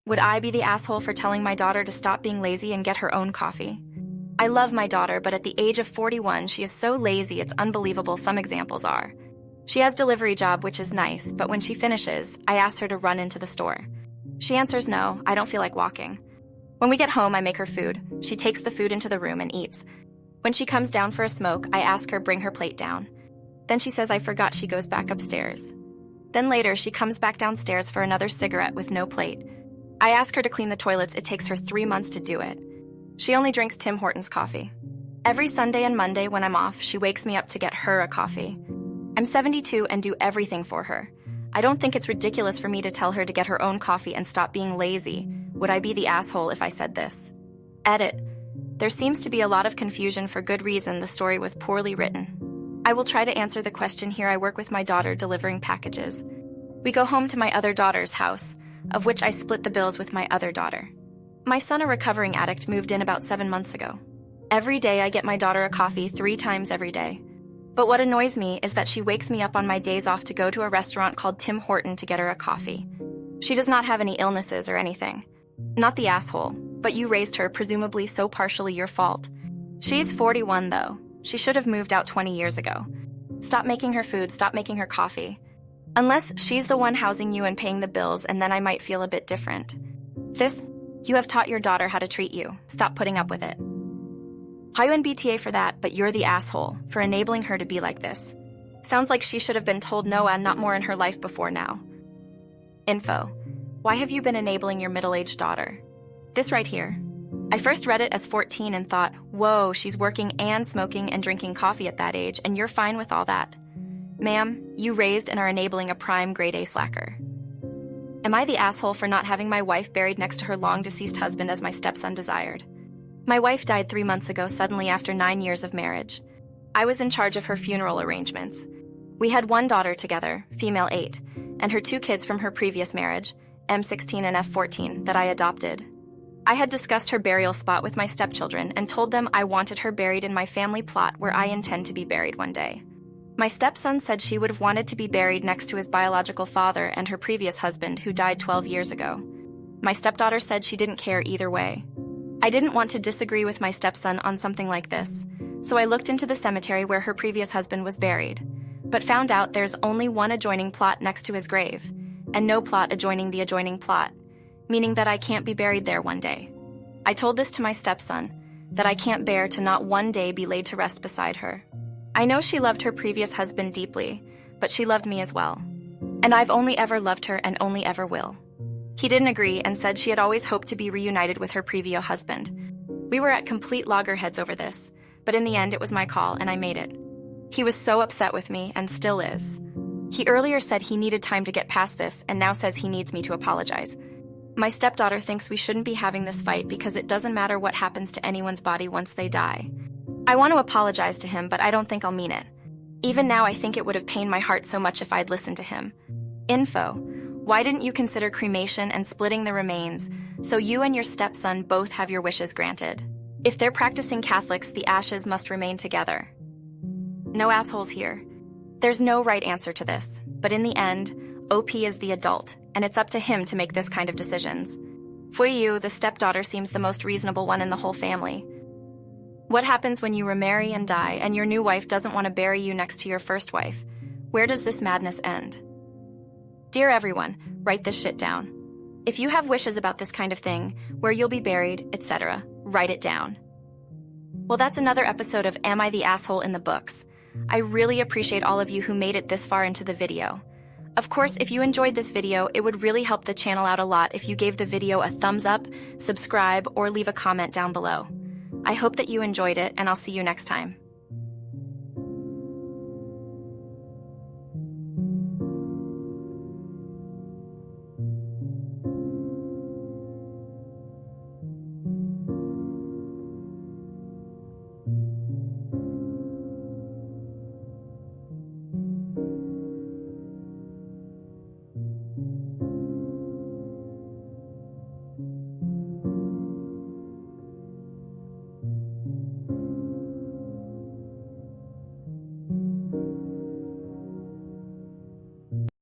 Would I be the asshole for telling my daughter to stop being lazy and get her own coffee? I love my daughter, but at the age of 41, she is so lazy it's unbelievable. Some examples are: she has delivery job, which is nice, but when she finishes, I ask her to run into the store. She answers no, I don't feel like walking. When we get home, I make her food. She takes the food into the room and eats. When she comes down for a smoke, I ask her bring her plate down. Then she says I forgot. She goes back upstairs. Then later, she comes back downstairs for another cigarette with no plate. I ask her to clean the toilets. It takes her 3 months to do it. She only drinks Tim Hortons coffee. Every Sunday and Monday when I'm off, she wakes me up to get her a coffee. I'm 72 and do everything for her. I don't think it's ridiculous for me to tell her to get her own coffee and stop being lazy. Would I be the asshole if I said this? Edit. There seems to be a lot of confusion for good reason. The story was poorly written. I will try to answer the question here. I work with my daughter delivering packages. We go home to my other daughter's house, of which I split the bills with my other daughter. My son, a recovering addict, moved in about 7 months ago. Every day I get my daughter a coffee 3 times every day. But what annoys me is that she wakes me up on my days off to go to a restaurant called Tim Horton to get her a coffee. She does not have any illnesses or anything. Not the asshole, but you raised her, presumably so partially your fault. She's 41 though. She should have moved out 20 years ago. Stop making her food, stop making her coffee. Unless she's the one housing you and paying the bills, and then I might feel a bit different. You have taught your daughter how to treat you. Stop putting up with it. Hire an BTA for that, but you're the asshole for enabling her to be like this. Sounds like she should have been told no and not more in her life before now. Info. Why have you been enabling your middle-aged daughter? This right here. I first read it as 14 and thought, whoa, she's working and smoking and drinking coffee at that age, and you're fine with all that. Ma'am, you raised and are enabling a prime grade A slacker. Am I the asshole for not having my wife buried next to her long-deceased husband as my stepson desired? My wife died 3 months ago suddenly after 9 years of marriage. I was in charge of her funeral arrangements. We had 1 daughter together, female 8, and her 2 kids from her previous marriage, M16 and F14, that I adopted. I had discussed her burial spot with my stepchildren and told them I wanted her buried in my family plot where I intend to be buried one day. My stepson said she would have wanted to be buried next to his biological father and her previous husband, who died 12 years ago. My stepdaughter said she didn't care either way. I didn't want to disagree with my stepson on something like this, so I looked into the cemetery where her previous husband was buried, but found out there's only 1 adjoining plot next to his grave, and no plot adjoining the adjoining plot, meaning that I can't be buried there one day. I told this to my stepson, that I can't bear to not one day be laid to rest beside her. I know she loved her previous husband deeply, but she loved me as well. And I've only ever loved her and only ever will. He didn't agree and said she had always hoped to be reunited with her previous husband. We were at complete loggerheads over this, but in the end it was my call and I made it. He was so upset with me and still is. He earlier said he needed time to get past this and now says he needs me to apologize. My stepdaughter thinks we shouldn't be having this fight because it doesn't matter what happens to anyone's body once they die. I want to apologize to him, but I don't think I'll mean it. Even now, I think it would have pained my heart so much if I'd listened to him. Info. Why didn't you consider cremation and splitting the remains so you and your stepson both have your wishes granted? If they're practicing Catholics, the ashes must remain together. No assholes here. There's no right answer to this, but in the end, OP is the adult, and it's up to him to make this kind of decisions. For you, the stepdaughter seems the most reasonable one in the whole family. What happens when you remarry and die, and your new wife doesn't want to bury you next to your first wife? Where does this madness end? Dear everyone, write this shit down. If you have wishes about this kind of thing, where you'll be buried, etc., write it down. Well, that's another episode of Am I the Asshole in the books. I really appreciate all of you who made it this far into the video. Of course, if you enjoyed this video, it would really help the channel out a lot if you gave the video a thumbs up, subscribe, or leave a comment down below. I hope that you enjoyed it, and I'll see you next time.